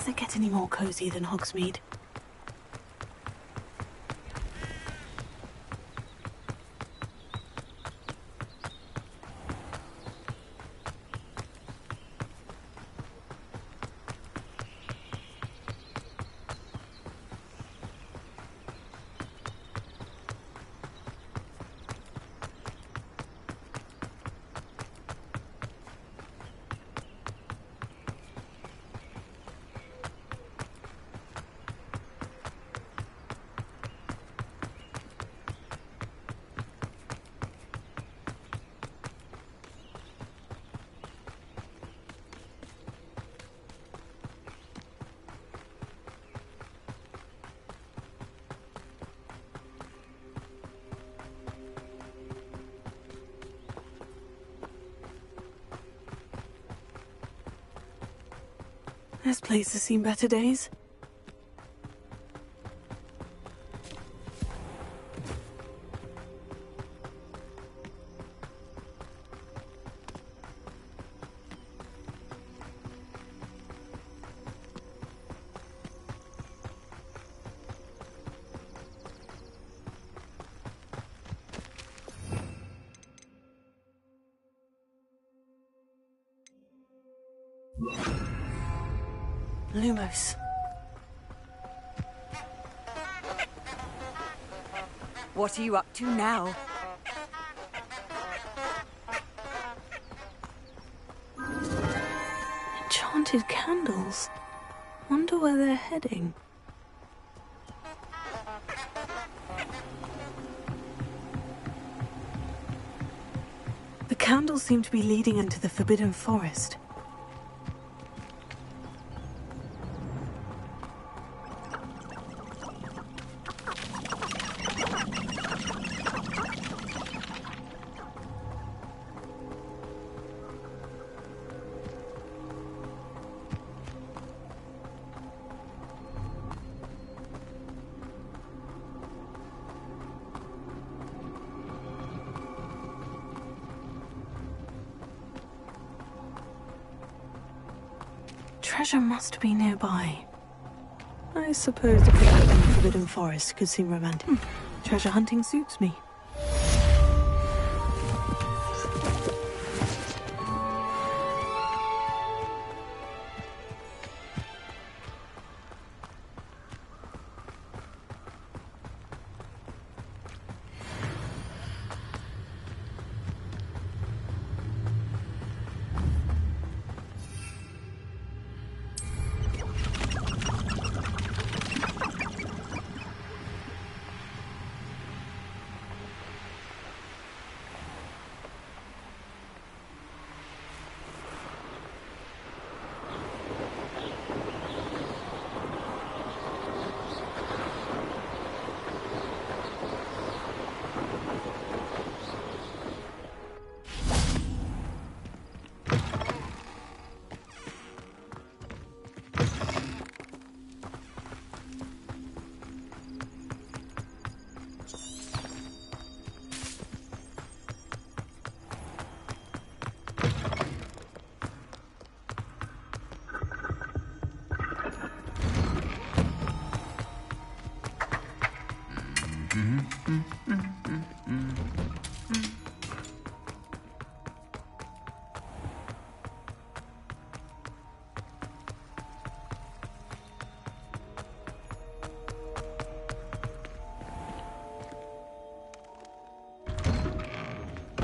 Does it get any more cozy than Hogsmeade? This place has seen better days. Lumos. What are you up to now? Enchanted candles. Wonder where they're heading. The candles seem to be leading into the Forbidden Forest. Treasure must be nearby. I suppose a picnic in the Forbidden Forest could seem romantic. Treasure hunting suits me.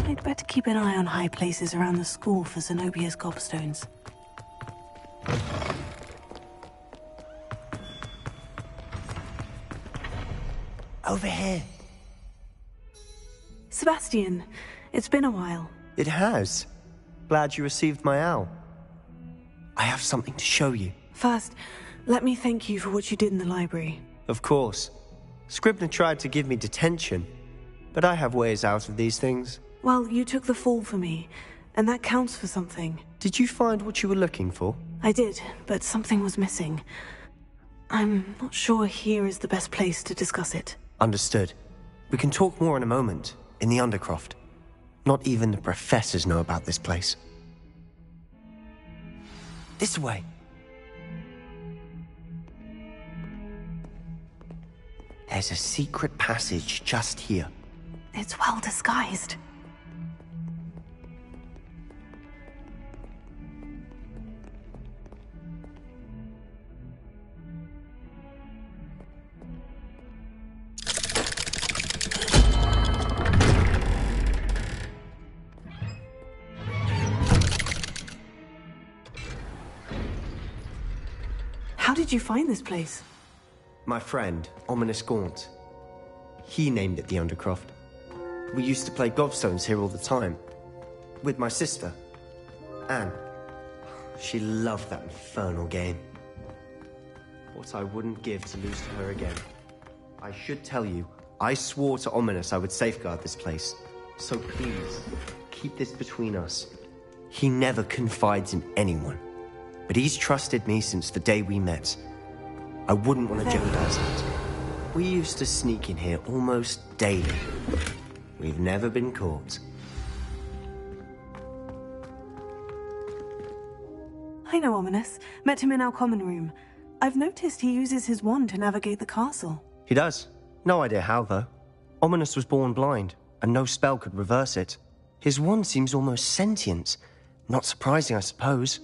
I'd better keep an eye on high places around the school for Zenobia's gobstones. Over here. Sebastian, it's been a while. It has. Glad you received my owl. I have something to show you. First, let me thank you for what you did in the library. Of course. Scribner tried to give me detention, but I have ways out of these things. Well, you took the fall for me, and that counts for something. Did you find what you were looking for? I did, but something was missing. I'm not sure here is the best place to discuss it. Understood. We can talk more in a moment, in the Undercroft. Not even the professors know about this place. This way. There's a secret passage just here. It's well disguised. How did you find this place? My friend, Ominous Gaunt. He named it the Undercroft. We used to play gobstones here all the time. With my sister, Anne. She loved that infernal game. What I wouldn't give to lose to her again. I should tell you, I swore to Ominous I would safeguard this place. So please, keep this between us. He never confides in anyone. But he's trusted me since the day we met. I wouldn't want to jeopardize it. We used to sneak in here almost daily. We've never been caught. I know Ominous. Met him in our common room. I've noticed he uses his wand to navigate the castle. He does. No idea how, though. Ominous was born blind, and no spell could reverse it. His wand seems almost sentient. Not surprising, I suppose.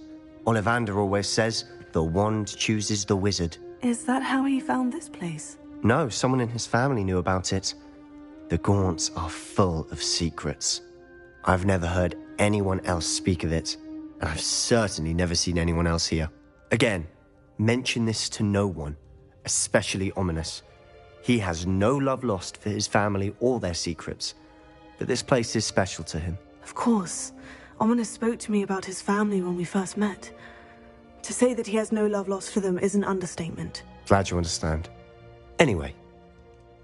Ollivander always says, the wand chooses the wizard. Is that how he found this place? No, someone in his family knew about it. The Gaunts are full of secrets. I've never heard anyone else speak of it, and I've certainly never seen anyone else here. Again, mention this to no one, especially Ominous. He has no love lost for his family or their secrets, but this place is special to him. Of course. Ominous spoke to me about his family when we first met. To say that he has no love lost for them is an understatement. Glad you understand. Anyway,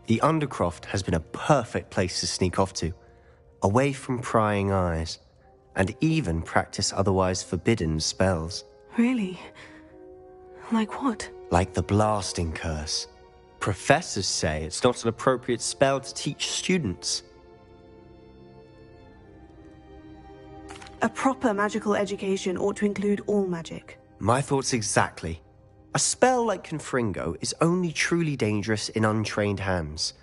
the Undercroft has been a perfect place to sneak off to, away from prying eyes, and even practice otherwise forbidden spells. Really? Like what? Like the blasting curse. Professors say it's not an appropriate spell to teach students. A proper magical education ought to include all magic. My thoughts exactly. A spell like Confringo is only truly dangerous in untrained hands.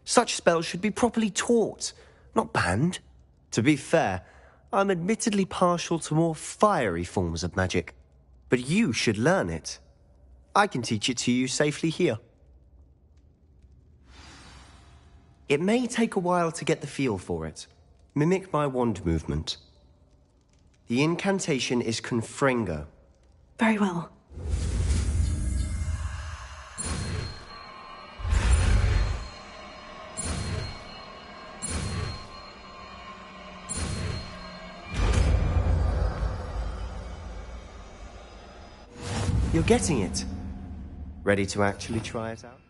Such spells should be properly taught, not banned. To be fair, I'm admittedly partial to more fiery forms of magic. But you should learn it. I can teach it to you safely here. It may take a while to get the feel for it. Mimic my wand movement. The incantation is Confringo. Very well. You're getting it. Ready to actually try it out?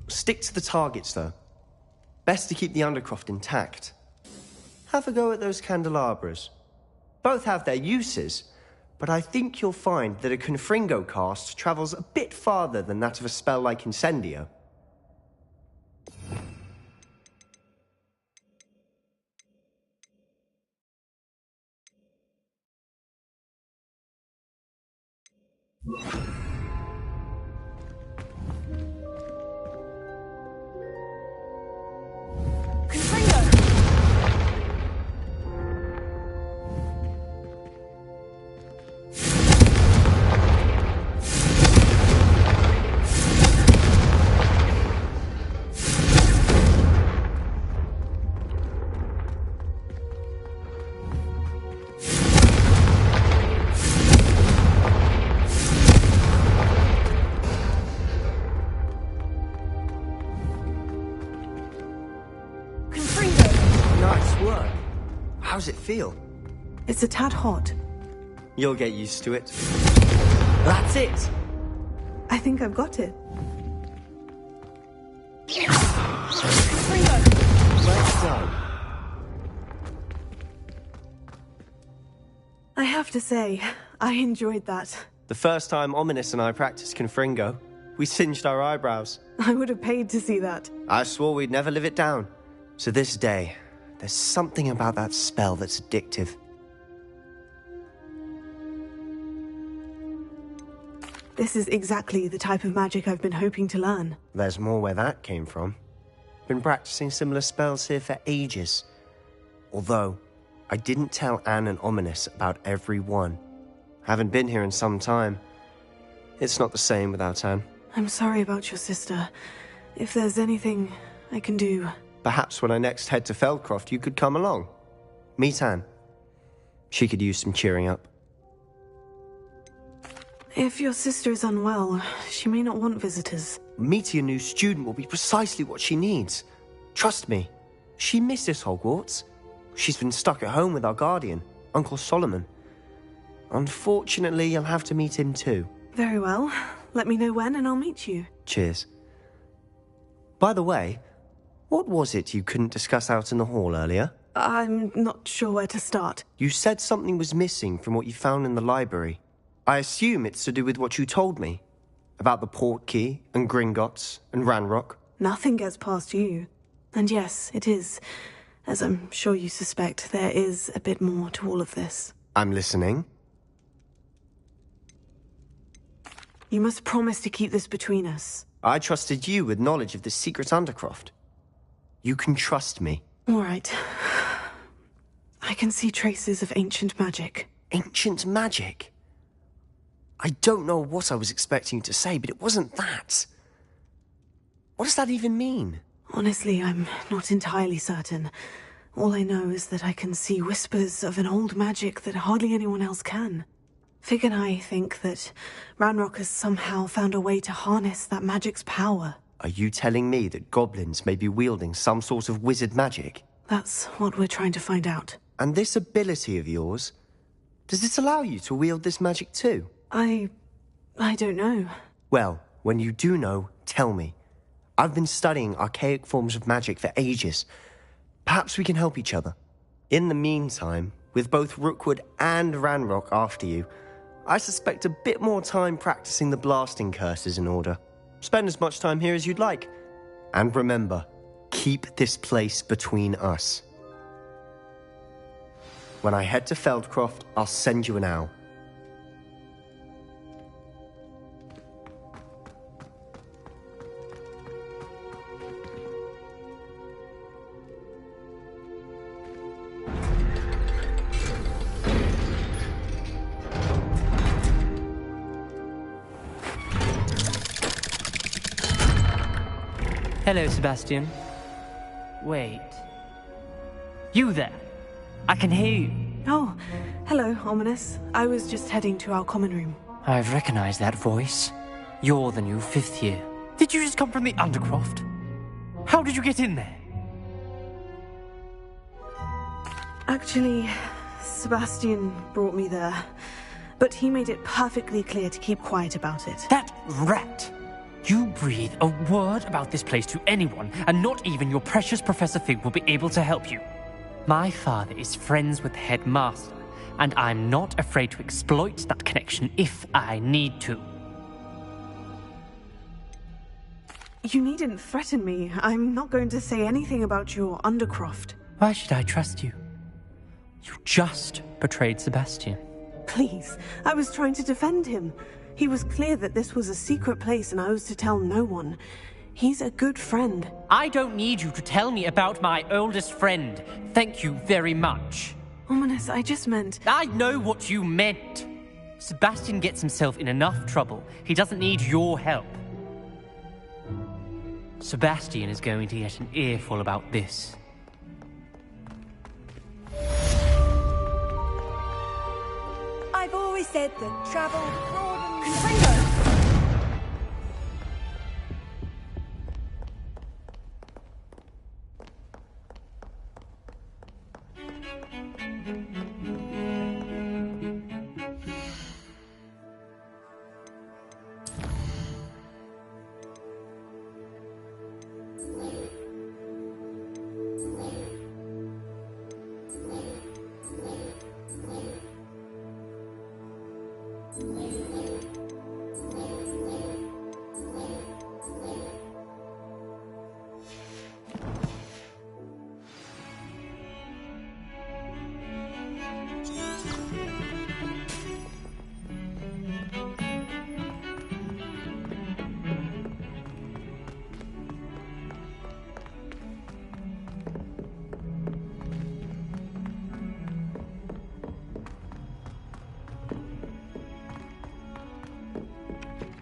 Stick to the targets, though. Best to keep the Undercroft intact. Have a go at those candelabras. Both have their uses, but I think you'll find that a Confringo cast travels a bit farther than that of a spell like Incendio. How's it feel? It's a tad hot. You'll get used to it. That's it! I think I've got it. Well done. I have to say, I enjoyed that. The first time Ominous and I practiced Confringo, we singed our eyebrows. I would have paid to see that. I swore we'd never live it down. To this day, there's something about that spell that's addictive. This is exactly the type of magic I've been hoping to learn. There's more where that came from. Been practicing similar spells here for ages. Although, I didn't tell Anne and Ominous about every one. Haven't been here in some time. It's not the same without Anne. I'm sorry about your sister. If there's anything I can do... Perhaps when I next head to Feldcroft, you could come along. Meet Anne. She could use some cheering up. If your sister is unwell, she may not want visitors. Meeting a new student will be precisely what she needs. Trust me. She misses Hogwarts. She's been stuck at home with our guardian, Uncle Solomon. Unfortunately, you'll have to meet him too. Very well. Let me know when and I'll meet you. Cheers. By the way, what was it you couldn't discuss out in the hall earlier? I'm not sure where to start. You said something was missing from what you found in the library. I assume it's to do with what you told me. About the Portkey, and Gringotts, and Ranrock. Nothing gets past you. And yes, it is. As I'm sure you suspect, there is a bit more to all of this. I'm listening. You must promise to keep this between us. I trusted you with knowledge of the secret Undercroft. You can trust me. All right. I can see traces of ancient magic. Ancient magic? I don't know what I was expecting you to say, but it wasn't that. What does that even mean? Honestly, I'm not entirely certain. All I know is that I can see whispers of an old magic that hardly anyone else can. Fig and I think that Ranrock has somehow found a way to harness that magic's power. Are you telling me that goblins may be wielding some sort of wizard magic? That's what we're trying to find out. And this ability of yours, does it allow you to wield this magic too? I don't know. Well, when you do know, tell me. I've been studying archaic forms of magic for ages. Perhaps we can help each other. In the meantime, with both Rookwood and Ranrock after you, I suspect a bit more time practicing the blasting curse is in order. Spend as much time here as you'd like. And remember, keep this place between us. When I head to Feldcroft, I'll send you an owl. Hello, Sebastian. Wait. You there? I can hear you. Oh, hello, Ominous. I was just heading to our common room. I've recognized that voice. You're the new 5th year. Did you just come from the Undercroft? How did you get in there? Actually, Sebastian brought me there. But he made it perfectly clear to keep quiet about it. That rat! You breathe a word about this place to anyone, and not even your precious Professor Fig will be able to help you. My father is friends with the headmaster, and I'm not afraid to exploit that connection if I need to. You needn't threaten me. I'm not going to say anything about your Undercroft. Why should I trust you? You just betrayed Sebastian. Please, I was trying to defend him. He was clear that this was a secret place and I was to tell no one. He's a good friend. I don't need you to tell me about my oldest friend. Thank you very much. Ominous, I just meant... I know what you meant. Sebastian gets himself in enough trouble. He doesn't need your help. Sebastian is going to get an earful about this. I've always said that travel broadens... Bingo!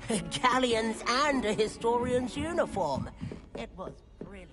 Galleons and a historian's uniform. It was brilliant.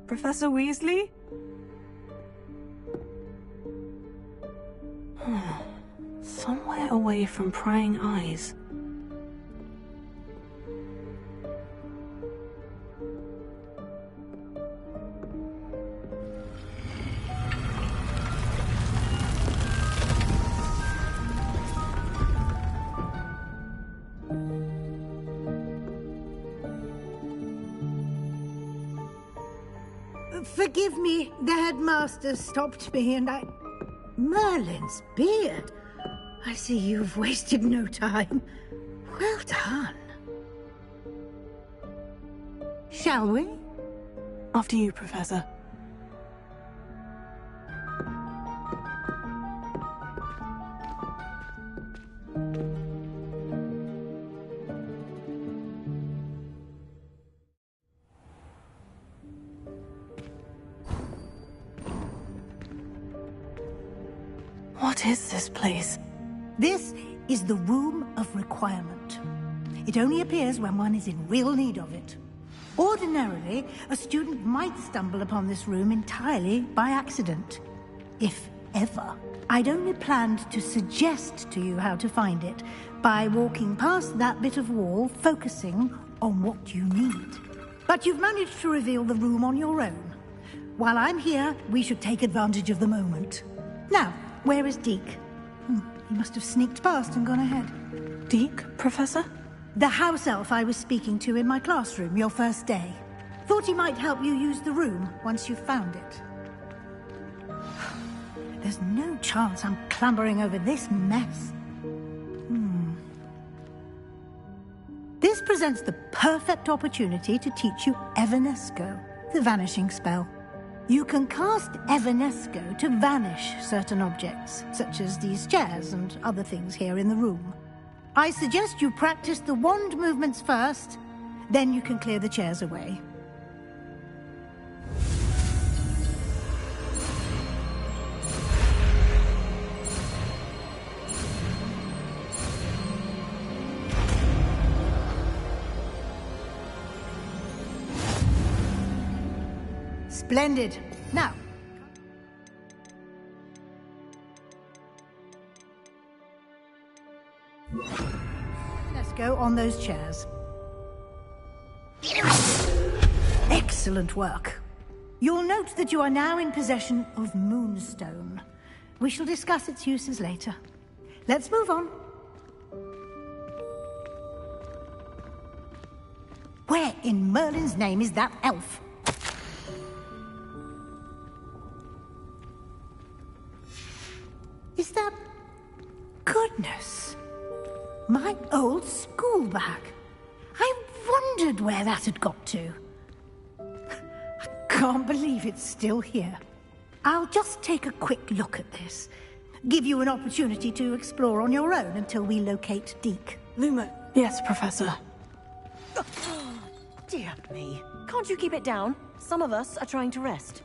Professor Weasley? Somewhere away from prying eyes. Forgive me, the headmaster stopped me and I... Merlin's beard. I see you've wasted no time. Well done. Shall we? After you, Professor. What is this place? This is the Room of Requirement. It only appears when one is in real need of it. Ordinarily, a student might stumble upon this room entirely by accident. If ever. I'd only planned to suggest to you how to find it by walking past that bit of wall, focusing on what you need. But you've managed to reveal the room on your own. While I'm here, we should take advantage of the moment. Now, where is Deke? He must have sneaked past and gone ahead. Deke, Professor? The house elf I was speaking to in my classroom your first day. Thought he might help you use the room once you've found it. There's no chance I'm clambering over this mess. This presents the perfect opportunity to teach you Evanesco, the vanishing spell. You can cast Evanesco to vanish certain objects, such as these chairs and other things here in the room. I suggest you practice the wand movements first, then you can clear the chairs away. Splendid. Now, let's go on those chairs. Excellent work. You'll note that you are now in possession of Moonstone. We shall discuss its uses later. Let's move on. Where in Merlin's name is that elf? Is that... Goodness! My old school bag. I wondered where that had got to. I can't believe it's still here. I'll just take a quick look at this. Give you an opportunity to explore on your own until we locate Deke. Lumo. Yes, Professor. Dear me. Can't you keep it down? Some of us are trying to rest.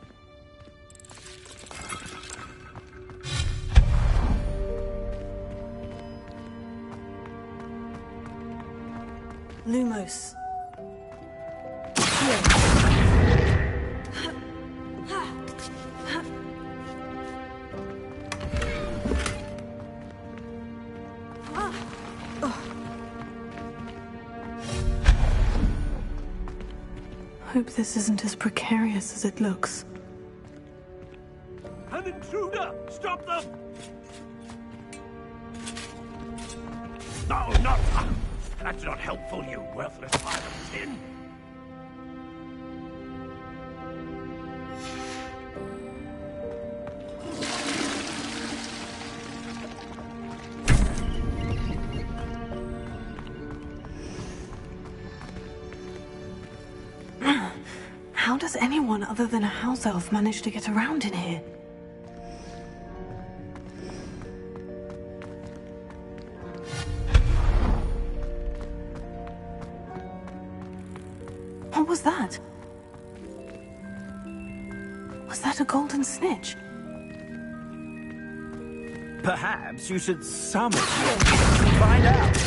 Lumos. Hope this isn't as precarious as it looks. An intruder! Stop them! No, not... That's not helpful, you worthless pile of tin! How does anyone other than a house elf manage to get around in here? What was that? Was that a golden snitch? Perhaps you should summon your wits and find out.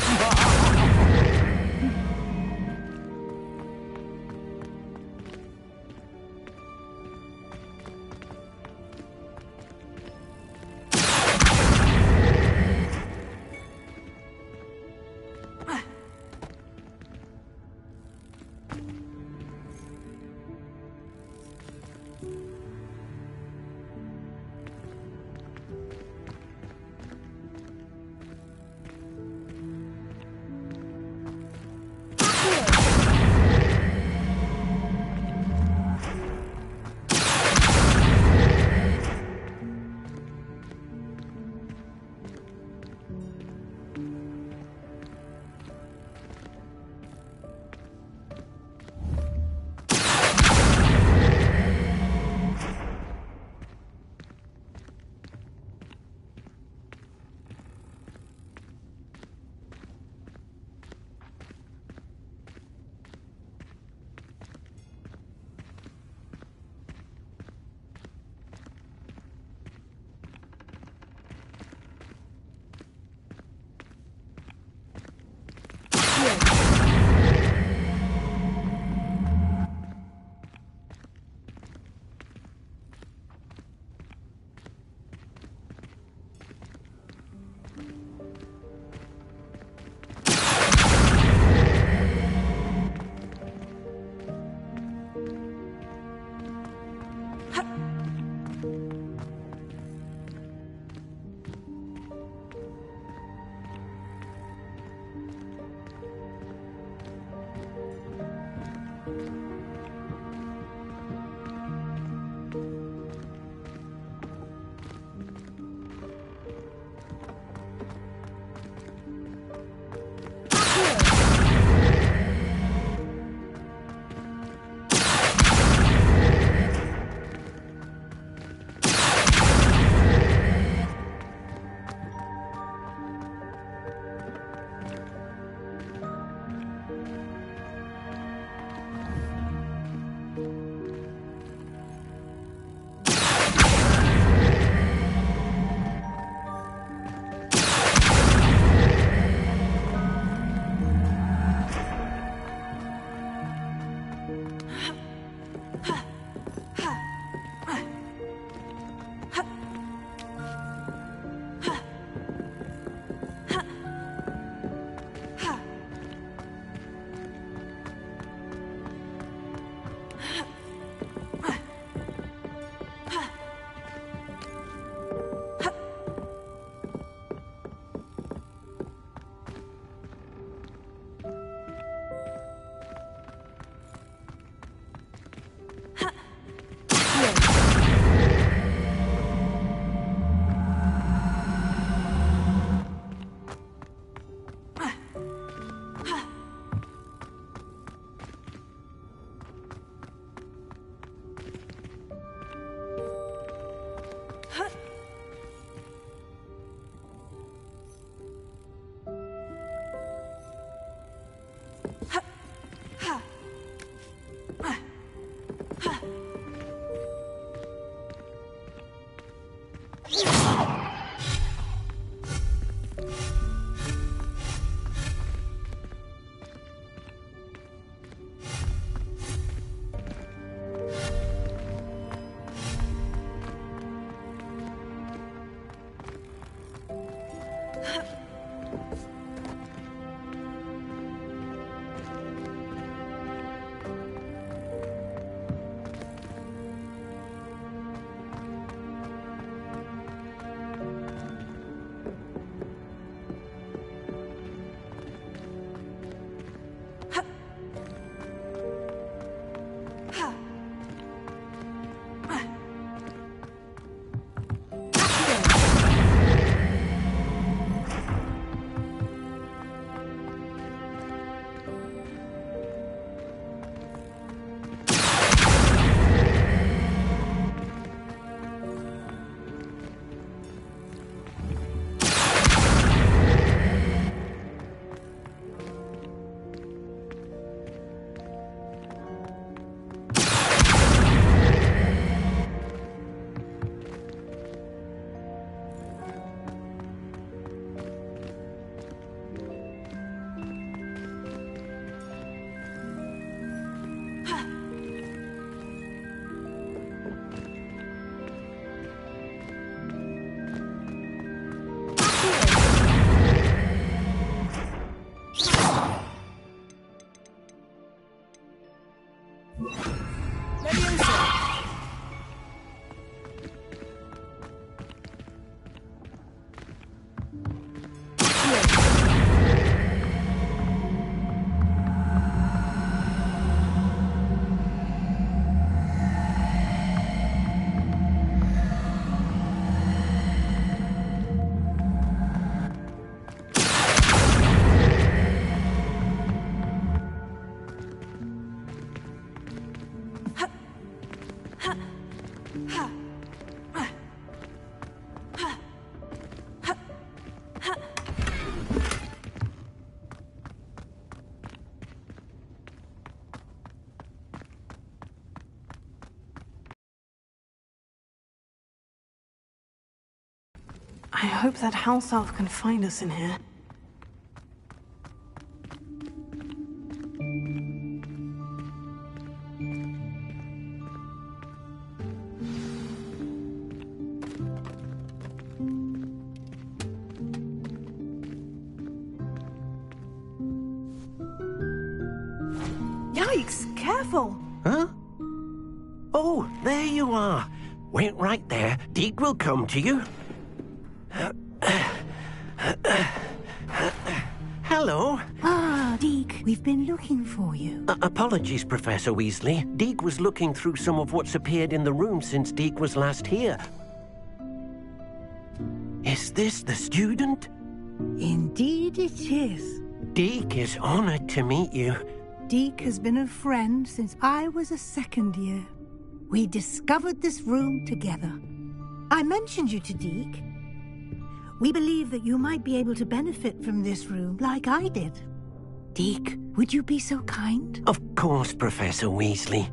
I hope that house elf can find us in here. Yikes! Careful! Huh? Oh, there you are. Wait right there. Deke will come to you. Hello. Ah, Deke, we've been looking for you. Apologies, Professor Weasley. Deke was looking through some of what's appeared in the room since Deke was last here. Is this the student? Indeed it is. Deke is honored to meet you. Deke has been a friend since I was a second year. We discovered this room together. I mentioned you to Deke. We believe that you might be able to benefit from this room like I did. Deke, would you be so kind? Of course, Professor Weasley.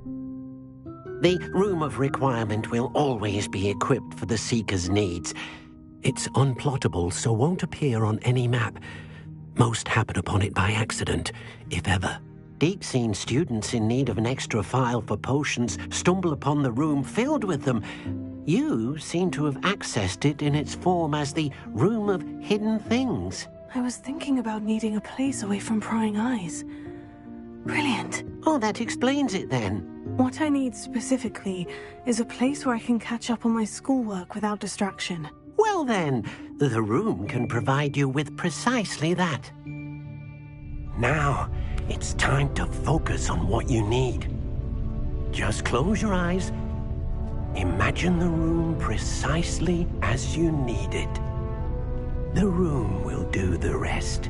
The Room of Requirement will always be equipped for the Seeker's needs. It's unplottable, so won't appear on any map. Most happen upon it by accident, if ever. Deke's seen students in need of an extra file for potions stumble upon the room filled with them. You seem to have accessed it in its form as the Room of Hidden Things. I was thinking about needing a place away from prying eyes. Brilliant. Oh, that explains it then. What I need specifically is a place where I can catch up on my schoolwork without distraction. Well then, the room can provide you with precisely that. Now, it's time to focus on what you need. Just close your eyes. Imagine the room precisely as you need it. The room will do the rest.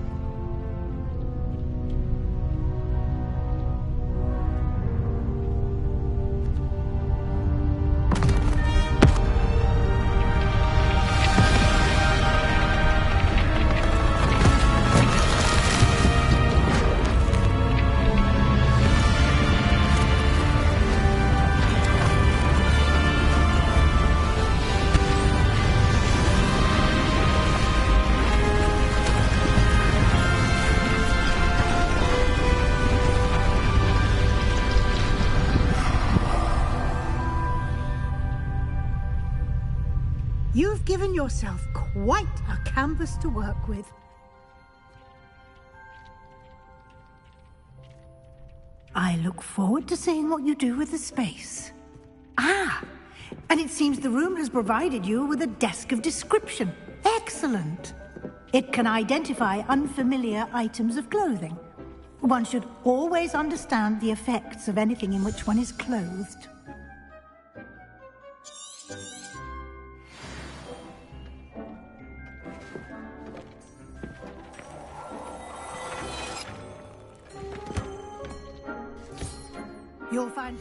You've given yourself quite a canvas to work with. I look forward to seeing what you do with the space. Ah, and it seems the room has provided you with a desk of description. Excellent. It can identify unfamiliar items of clothing. One should always understand the effects of anything in which one is clothed. You'll find...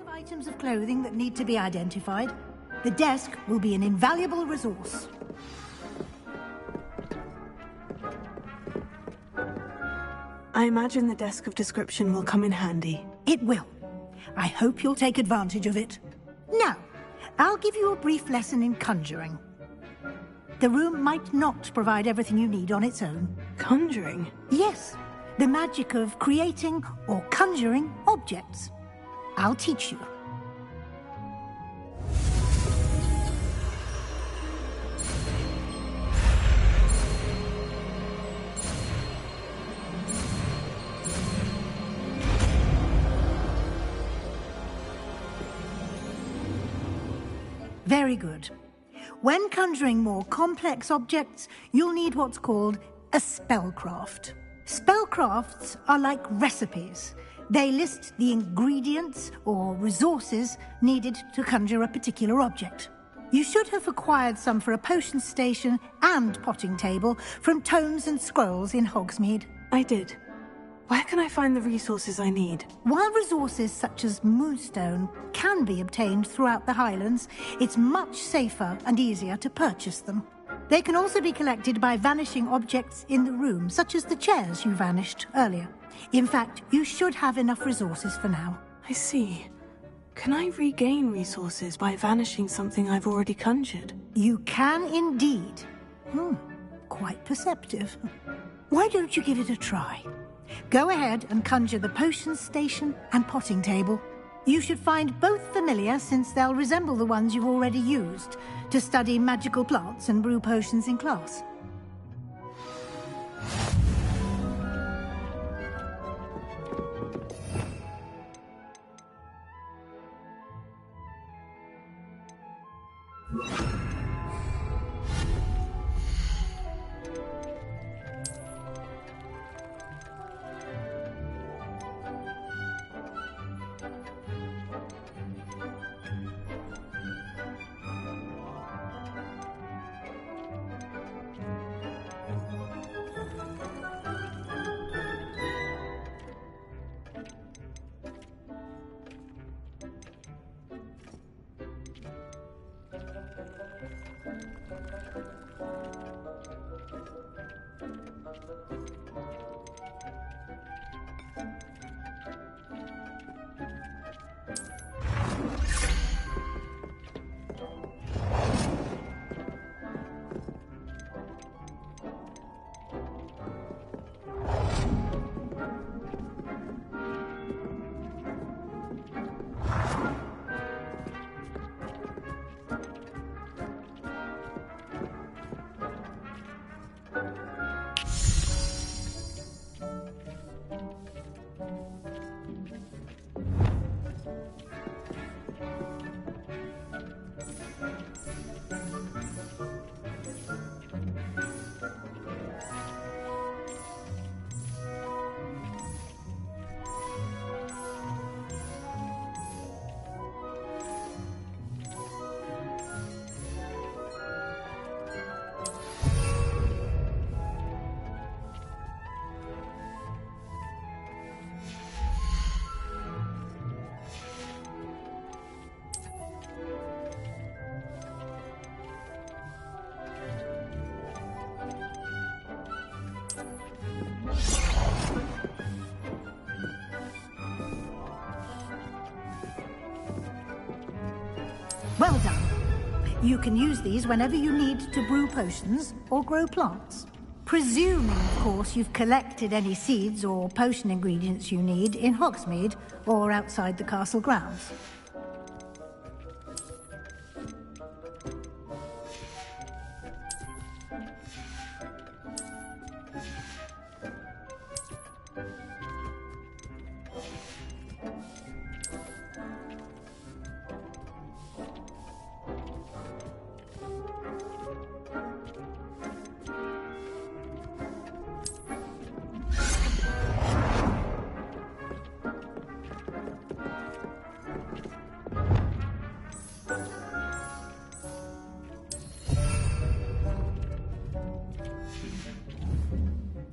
items of clothing that need to be identified. The desk will be an invaluable resource. I imagine the desk of description will come in handy. It will. I hope you'll take advantage of it. Now, I'll give you a brief lesson in conjuring. The room might not provide everything you need on its own. Conjuring? Yes, the magic of creating or conjuring objects. I'll teach you. Very good. When conjuring more complex objects, you'll need what's called a spellcraft. Spellcrafts are like recipes. They list the ingredients or resources needed to conjure a particular object. You should have acquired some for a potion station and potting table from tomes and scrolls in Hogsmeade. I did. Where can I find the resources I need? While resources such as moonstone can be obtained throughout the Highlands, it's much safer and easier to purchase them. They can also be collected by vanishing objects in the room, such as the chairs you vanished earlier. In fact, you should have enough resources for now. I see. Can I regain resources by vanishing something I've already conjured? You can indeed. Quite perceptive. Why don't you give it a try? Go ahead and conjure the potion station and potting table. You should find both familiar, since they'll resemble the ones you've already used to study magical plants and brew potions in class. Well done. You can use these whenever you need to brew potions or grow plants. Presuming, of course, you've collected any seeds or potion ingredients you need in Hogsmeade or outside the castle grounds.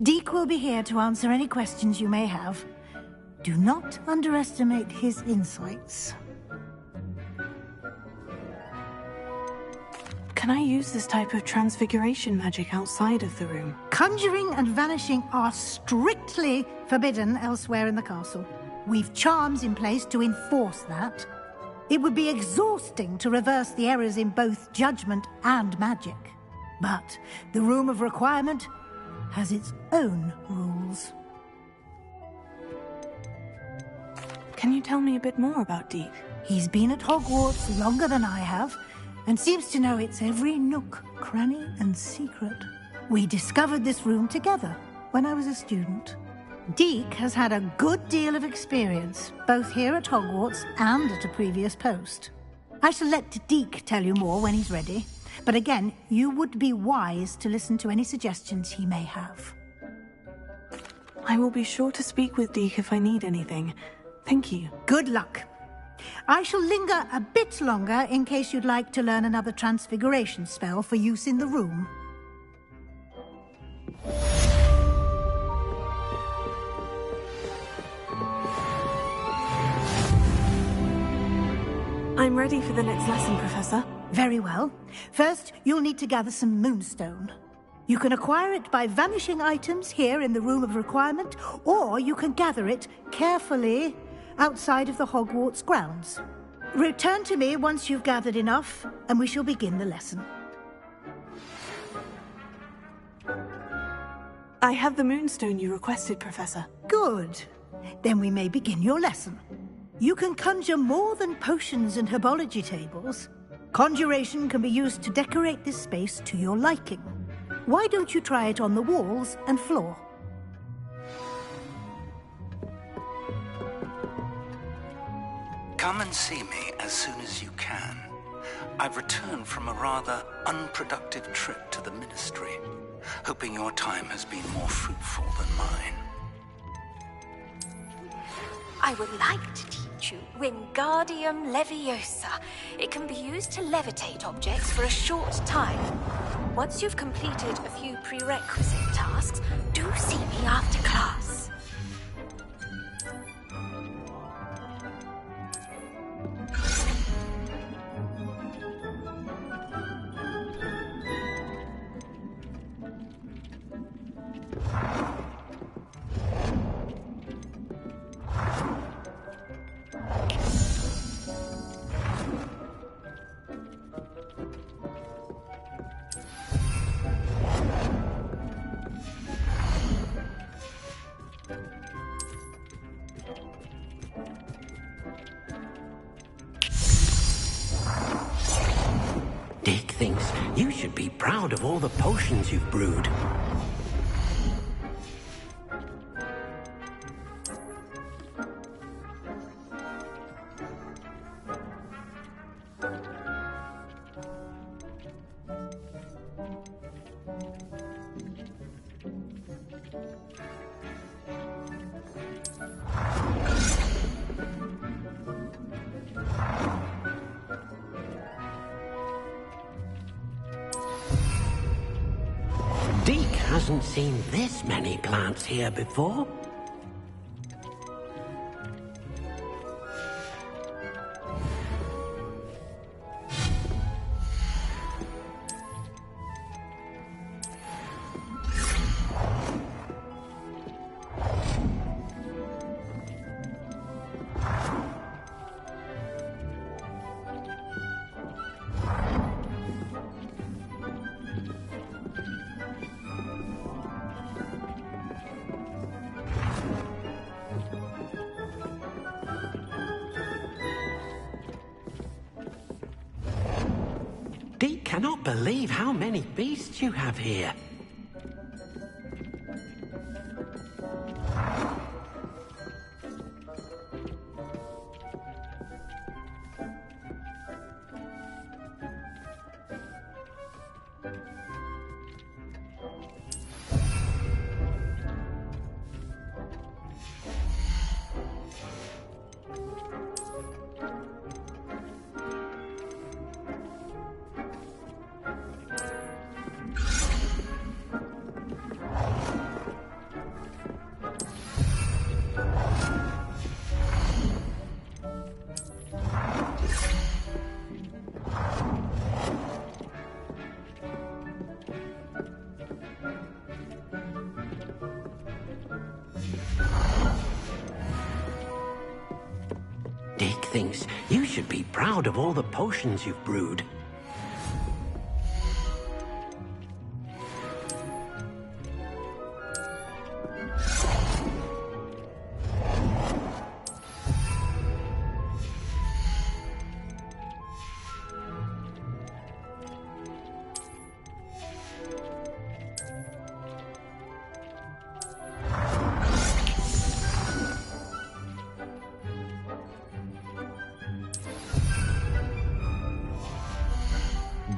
Deke will be here to answer any questions you may have. Do not underestimate his insights. Can I use this type of transfiguration magic outside of the room? Conjuring and vanishing are strictly forbidden elsewhere in the castle. We've charms in place to enforce that. It would be exhausting to reverse the errors in both judgment and magic. But the Room of Requirement has its own rules. Can you tell me a bit more about Deke? He's been at Hogwarts longer than I have, and seems to know its every nook, cranny, and secret. We discovered this room together when I was a student. Deke has had a good deal of experience, both here at Hogwarts and at a previous post. I shall let Deke tell you more when he's ready. But again, you would be wise to listen to any suggestions he may have. I will be sure to speak with Deke if I need anything. Thank you. Good luck. I shall linger a bit longer in case you'd like to learn another transfiguration spell for use in the room. I'm ready for the next lesson, Professor. Very well. First, you'll need to gather some moonstone. You can acquire it by vanishing items here in the Room of Requirement, or you can gather it carefully outside of the Hogwarts grounds. Return to me once you've gathered enough, and we shall begin the lesson. I have the moonstone you requested, Professor. Good. Then we may begin your lesson. You can conjure more than potions and herbology tables. Conjuration can be used to decorate this space to your liking. Why don't you try it on the walls and floor? Come and see me as soon as you can. I've returned from a rather unproductive trip to the Ministry, hoping your time has been more fruitful than mine. I would like to teach you Wingardium Leviosa. It can be used to levitate objects for a short time. Once you've completed a few prerequisite tasks, do see me after class. Dick thinks you should be proud of all the potions you've brewed. Deke hasn't seen this many plants here before. Deke cannot believe how many beasts you have here. Deke thinks you should be proud of all the potions you've brewed.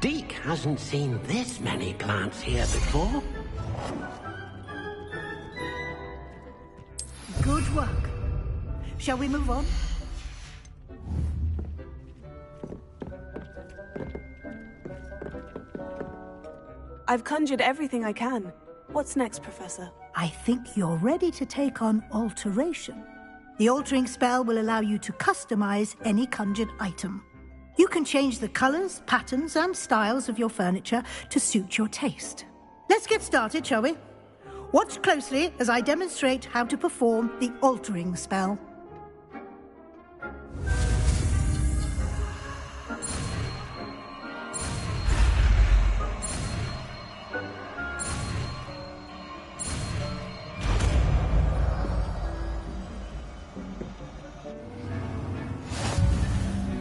Deke hasn't seen this many plants here before. Good work. Shall we move on? I've conjured everything I can. What's next, Professor? I think you're ready to take on alteration. The altering spell will allow you to customize any conjured item. You can change the colors, patterns, and styles of your furniture to suit your taste. Let's get started, shall we? Watch closely as I demonstrate how to perform the altering spell.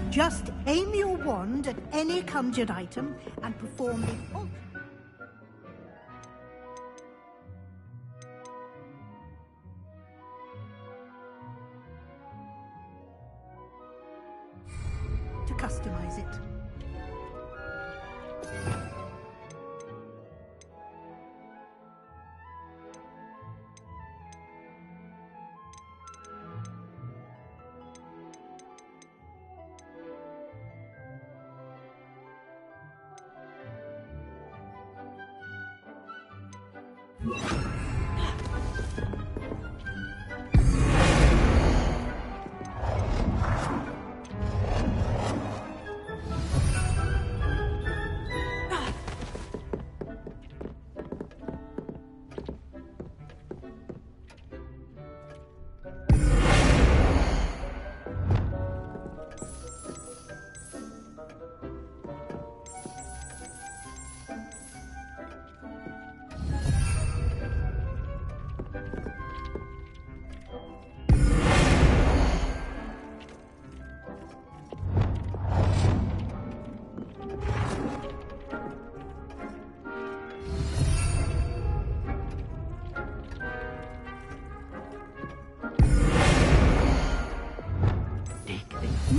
Just aim your wand at any conjured item and perform the alt. To customize it.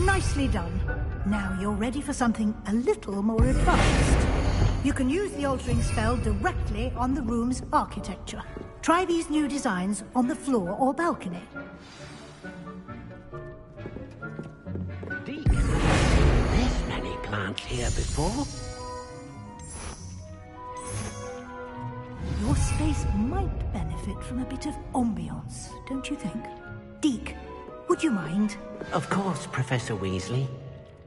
Nicely done. Now you're ready for something a little more advanced. You can use the altering spell directly on the room's architecture. Try these new designs on the floor or balcony. Deke hasn't seen this many plants here before. Your space might benefit from a bit of ambiance, don't you think? Deke, would you mind? Of course, Professor Weasley.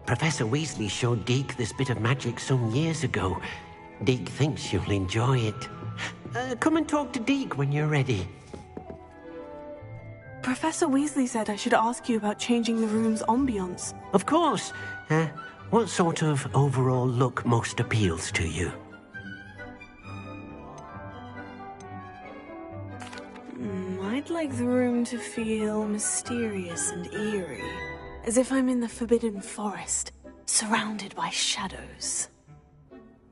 Professor Weasley showed Deke this bit of magic some years ago. Deke thinks you'll enjoy it. Come and talk to Deke when you're ready. Professor Weasley said I should ask you about changing the room's ambiance. Of course. What sort of overall look most appeals to you? I'd like the room to feel mysterious and eerie, as if I'm in the Forbidden Forest, surrounded by shadows.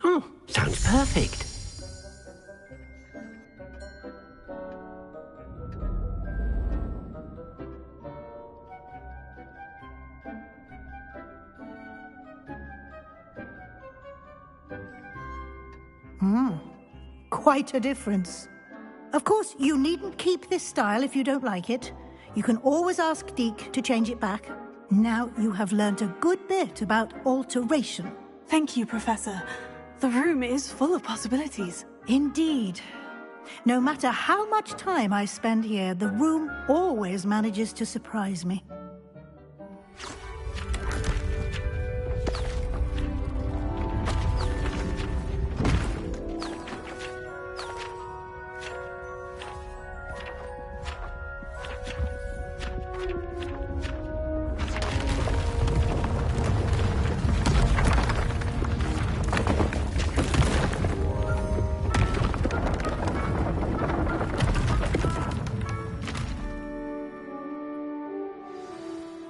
Oh, sounds perfect. Quite a difference. Of course, you needn't keep this style if you don't like it. You can always ask Deke to change it back. Now you have learned a good bit about alteration. Thank you, Professor. The room is full of possibilities. Indeed. No matter how much time I spend here, the room always manages to surprise me.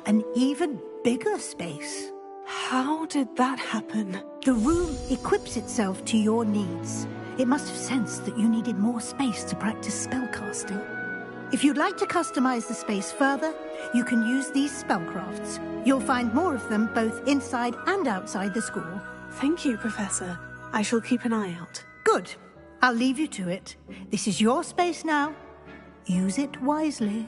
An even bigger space. How did that happen? The room equips itself to your needs. It must have sensed that you needed more space to practice spellcasting. If you'd like to customize the space further, you can use these spellcrafts. You'll find more of them both inside and outside the school. Thank you, Professor. I shall keep an eye out. Good. I'll leave you to it. This is your space now. Use it wisely.